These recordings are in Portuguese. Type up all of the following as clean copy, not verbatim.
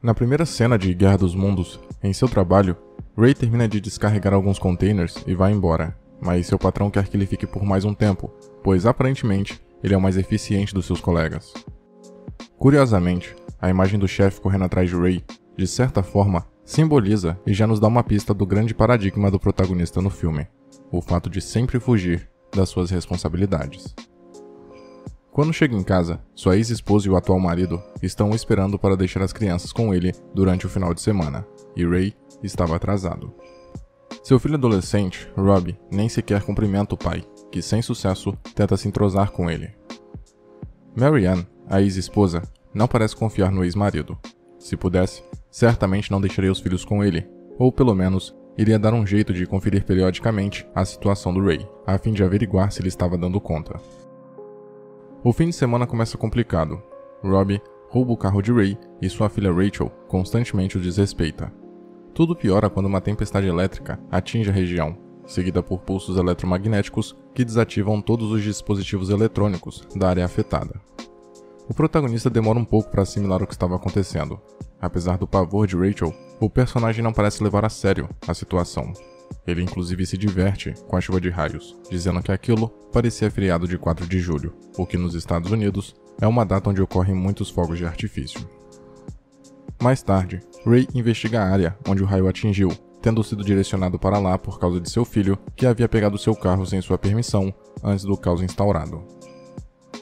Na primeira cena de Guerra dos Mundos, em seu trabalho, Ray termina de descarregar alguns containers e vai embora, mas seu patrão quer que ele fique por mais um tempo, pois aparentemente ele é o mais eficiente dos seus colegas. Curiosamente, a imagem do chefe correndo atrás de Ray, de certa forma, simboliza e já nos dá uma pista do grande paradigma do protagonista no filme, o fato de sempre fugir das suas responsabilidades. Quando chega em casa, sua ex-esposa e o atual marido estão o esperando para deixar as crianças com ele durante o final de semana, e Ray estava atrasado. Seu filho adolescente, Robbie, nem sequer cumprimenta o pai, que sem sucesso tenta se entrosar com ele. Mary Ann, a ex-esposa, não parece confiar no ex-marido. Se pudesse, certamente não deixaria os filhos com ele, ou pelo menos iria dar um jeito de conferir periodicamente a situação do Ray, a fim de averiguar se ele estava dando conta. O fim de semana começa complicado. Robbie rouba o carro de Ray e sua filha Rachel constantemente o desrespeita. Tudo piora quando uma tempestade elétrica atinge a região, seguida por pulsos eletromagnéticos que desativam todos os dispositivos eletrônicos da área afetada. O protagonista demora um pouco para assimilar o que estava acontecendo. Apesar do pavor de Rachel, o personagem não parece levar a sério a situação. Ele inclusive se diverte com a chuva de raios, dizendo que aquilo parecia feriado de 4 de julho, o que nos Estados Unidos é uma data onde ocorrem muitos fogos de artifício. Mais tarde, Ray investiga a área onde o raio atingiu, tendo sido direcionado para lá por causa de seu filho, que havia pegado seu carro sem sua permissão antes do caos instaurado.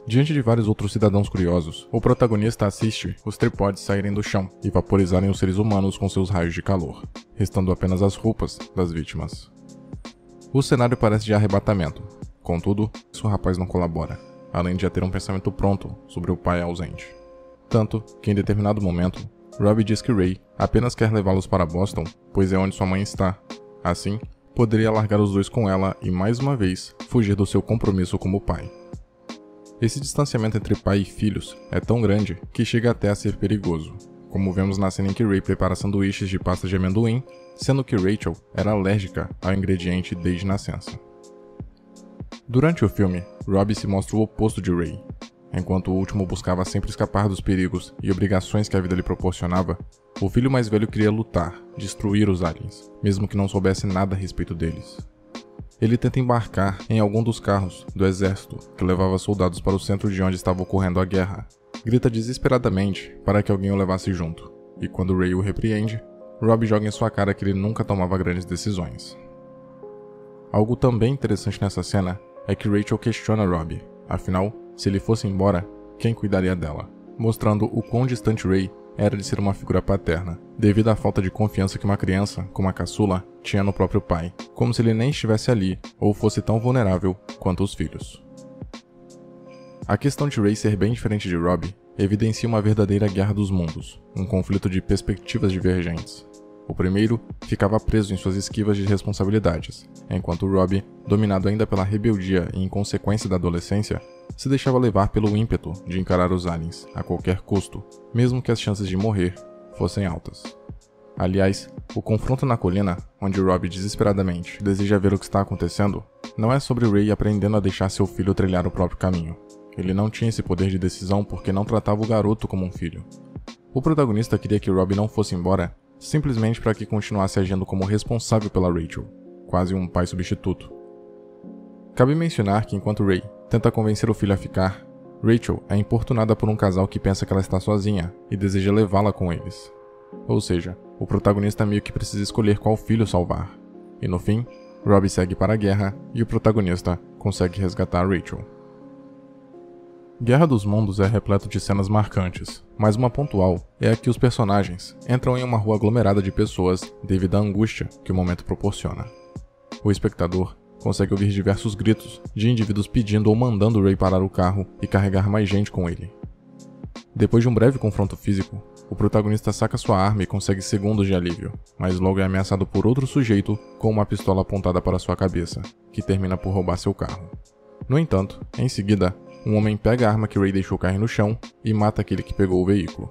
Diante de vários outros cidadãos curiosos, o protagonista assiste os trípodes saírem do chão e vaporizarem os seres humanos com seus raios de calor, restando apenas as roupas das vítimas. O cenário parece de arrebatamento, contudo, o rapaz não colabora, além de já ter um pensamento pronto sobre o pai ausente. Tanto que em determinado momento, Robbie diz que Ray apenas quer levá-los para Boston, pois é onde sua mãe está. Assim, poderia largar os dois com ela e mais uma vez fugir do seu compromisso como pai. Esse distanciamento entre pai e filhos é tão grande que chega até a ser perigoso, como vemos na cena em que Ray prepara sanduíches de pasta de amendoim, sendo que Rachel era alérgica ao ingrediente desde nascença. Durante o filme, Robbie se mostra o oposto de Ray. Enquanto o último buscava sempre escapar dos perigos e obrigações que a vida lhe proporcionava, o filho mais velho queria lutar, destruir os aliens, mesmo que não soubesse nada a respeito deles. Ele tenta embarcar em algum dos carros do exército que levava soldados para o centro de onde estava ocorrendo a guerra. Grita desesperadamente para que alguém o levasse junto, e quando Ray o repreende, Robbie joga em sua cara que ele nunca tomava grandes decisões. Algo também interessante nessa cena é que Rachel questiona Robbie, afinal, se ele fosse embora, quem cuidaria dela? Mostrando o quão distante Ray era de ser uma figura paterna, devido à falta de confiança que uma criança, como a caçula, tinha no próprio pai, como se ele nem estivesse ali ou fosse tão vulnerável quanto os filhos. A questão de Ray ser bem diferente de Robbie evidencia uma verdadeira guerra dos mundos, um conflito de perspectivas divergentes. O primeiro ficava preso em suas esquivas de responsabilidades, enquanto Robbie, dominado ainda pela rebeldia e inconsequência da adolescência, se deixava levar pelo ímpeto de encarar os aliens a qualquer custo, mesmo que as chances de morrer fossem altas. Aliás, o confronto na colina, onde Robbie desesperadamente deseja ver o que está acontecendo, não é sobre Ray aprendendo a deixar seu filho trilhar o próprio caminho. Ele não tinha esse poder de decisão porque não tratava o garoto como um filho. O protagonista queria que Robbie não fosse embora, simplesmente para que continuasse agindo como responsável pela Rachel, quase um pai substituto. Cabe mencionar que enquanto Ray tenta convencer o filho a ficar, Rachel é importunada por um casal que pensa que ela está sozinha e deseja levá-la com eles. Ou seja, o protagonista meio que precisa escolher qual filho salvar. E no fim, Robbie segue para a guerra e o protagonista consegue resgatar Rachel. Guerra dos Mundos é repleto de cenas marcantes, mas uma pontual é a que os personagens entram em uma rua aglomerada de pessoas devido à angústia que o momento proporciona. O espectador consegue ouvir diversos gritos de indivíduos pedindo ou mandando Ray parar o carro e carregar mais gente com ele. Depois de um breve confronto físico, o protagonista saca sua arma e consegue segundos de alívio, mas logo é ameaçado por outro sujeito com uma pistola apontada para sua cabeça, que termina por roubar seu carro. No entanto, em seguida, um homem pega a arma que Ray deixou cair no chão e mata aquele que pegou o veículo.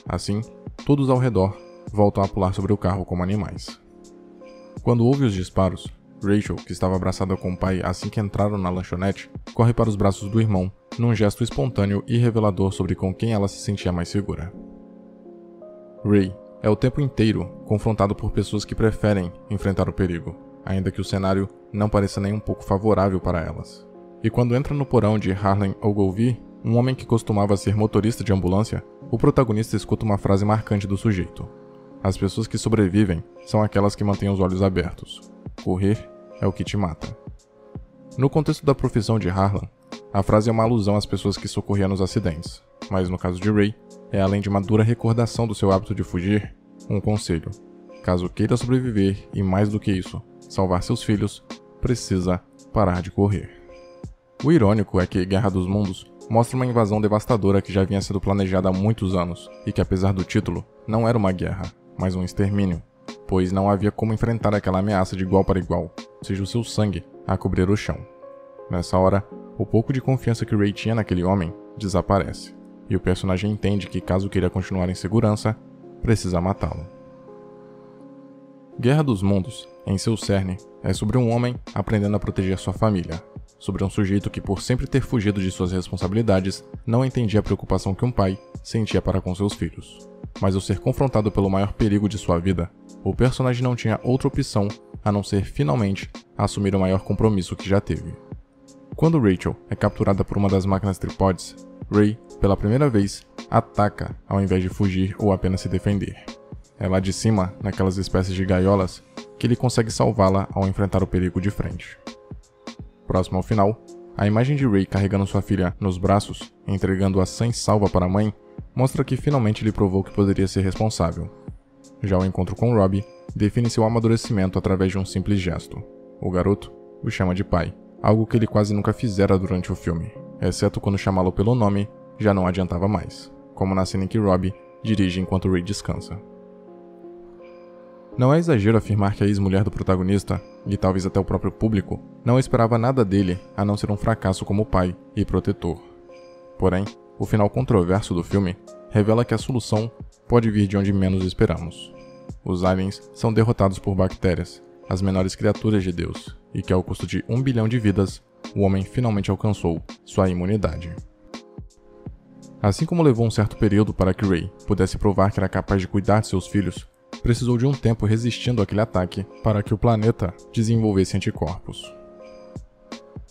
Assim, todos ao redor voltam a pular sobre o carro como animais. Quando ouve os disparos, Rachel, que estava abraçada com o pai assim que entraram na lanchonete, corre para os braços do irmão, num gesto espontâneo e revelador sobre com quem ela se sentia mais segura. Ray, é o tempo inteiro confrontado por pessoas que preferem enfrentar o perigo, ainda que o cenário não pareça nem um pouco favorável para elas. E quando entra no porão de Harlan Ogilvy, um homem que costumava ser motorista de ambulância, o protagonista escuta uma frase marcante do sujeito. As pessoas que sobrevivem são aquelas que mantêm os olhos abertos. Correr é o que te mata. No contexto da profissão de Harlan, a frase é uma alusão às pessoas que socorriam nos acidentes, mas no caso de Ray, é além de uma dura recordação do seu hábito de fugir, um conselho. Caso queira sobreviver e, mais do que isso, salvar seus filhos, precisa parar de correr. O irônico é que Guerra dos Mundos mostra uma invasão devastadora que já vinha sendo planejada há muitos anos e que, apesar do título, não era uma guerra, mas um extermínio, pois não havia como enfrentar aquela ameaça de igual para igual, seja o seu sangue a cobrir o chão. Nessa hora, o pouco de confiança que Ray tinha naquele homem desaparece, e o personagem entende que, caso queira continuar em segurança, precisa matá-lo. Guerra dos Mundos, em seu cerne, é sobre um homem aprendendo a proteger sua família, sobre um sujeito que, por sempre ter fugido de suas responsabilidades, não entendia a preocupação que um pai sentia para com seus filhos. Mas ao ser confrontado pelo maior perigo de sua vida, o personagem não tinha outra opção a não ser, finalmente, assumir o maior compromisso que já teve. Quando Rachel é capturada por uma das máquinas tripods, Ray, pela primeira vez, ataca ao invés de fugir ou apenas se defender. É lá de cima, naquelas espécies de gaiolas, que ele consegue salvá-la ao enfrentar o perigo de frente. Próximo ao final, a imagem de Ray carregando sua filha nos braços, entregando-a sã e salva para a mãe, mostra que finalmente ele provou que poderia ser responsável. Já o encontro com Robbie define seu amadurecimento através de um simples gesto. O garoto o chama de pai, algo que ele quase nunca fizera durante o filme, exceto quando chamá-lo pelo nome já não adiantava mais, como na cena em que Robbie dirige enquanto Ray descansa. Não é exagero afirmar que a ex-mulher do protagonista, e talvez até o próprio público, não esperava nada dele a não ser um fracasso como pai e protetor. Porém, o final controverso do filme revela que a solução pode vir de onde menos esperamos. Os aliens são derrotados por bactérias, as menores criaturas de Deus, e que ao custo de 1 bilhão de vidas, o homem finalmente alcançou sua imunidade. Assim como levou um certo período para que Ray pudesse provar que era capaz de cuidar de seus filhos, precisou de um tempo resistindo àquele ataque para que o planeta desenvolvesse anticorpos.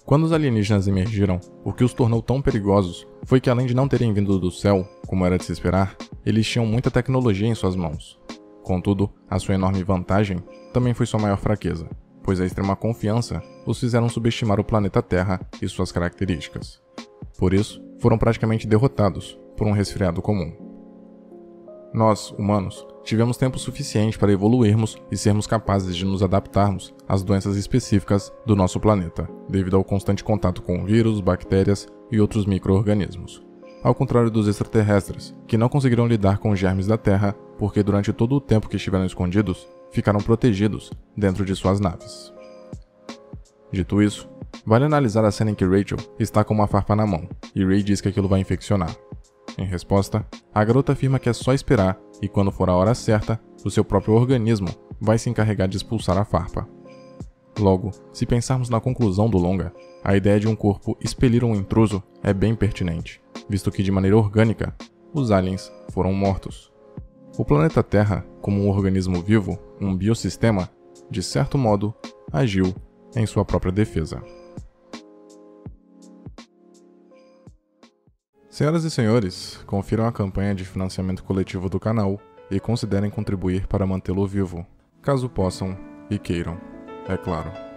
Quando os alienígenas emergiram, o que os tornou tão perigosos foi que, além de não terem vindo do céu, como era de se esperar, eles tinham muita tecnologia em suas mãos. Contudo, a sua enorme vantagem também foi sua maior fraqueza, pois a extrema confiança os fizeram subestimar o planeta Terra e suas características. Por isso, foram praticamente derrotados por um resfriado comum. Nós, humanos, tivemos tempo suficiente para evoluirmos e sermos capazes de nos adaptarmos às doenças específicas do nosso planeta, devido ao constante contato com vírus, bactérias e outros micro-organismos. Ao contrário dos extraterrestres, que não conseguiram lidar com os germes da Terra, porque durante todo o tempo que estiveram escondidos, ficaram protegidos dentro de suas naves. Dito isso, vale analisar a cena em que Rachel está com uma farpa na mão, e Ray diz que aquilo vai infeccionar. Em resposta, a garota afirma que é só esperar e, quando for a hora certa, o seu próprio organismo vai se encarregar de expulsar a farpa. Logo, se pensarmos na conclusão do longa, a ideia de um corpo expelir um intruso é bem pertinente, visto que, de maneira orgânica, os aliens foram mortos. O planeta Terra, como um organismo vivo, um biossistema, de certo modo, agiu em sua própria defesa. Senhoras e senhores, confiram a campanha de financiamento coletivo do canal e considerem contribuir para mantê-lo vivo, caso possam e queiram, é claro.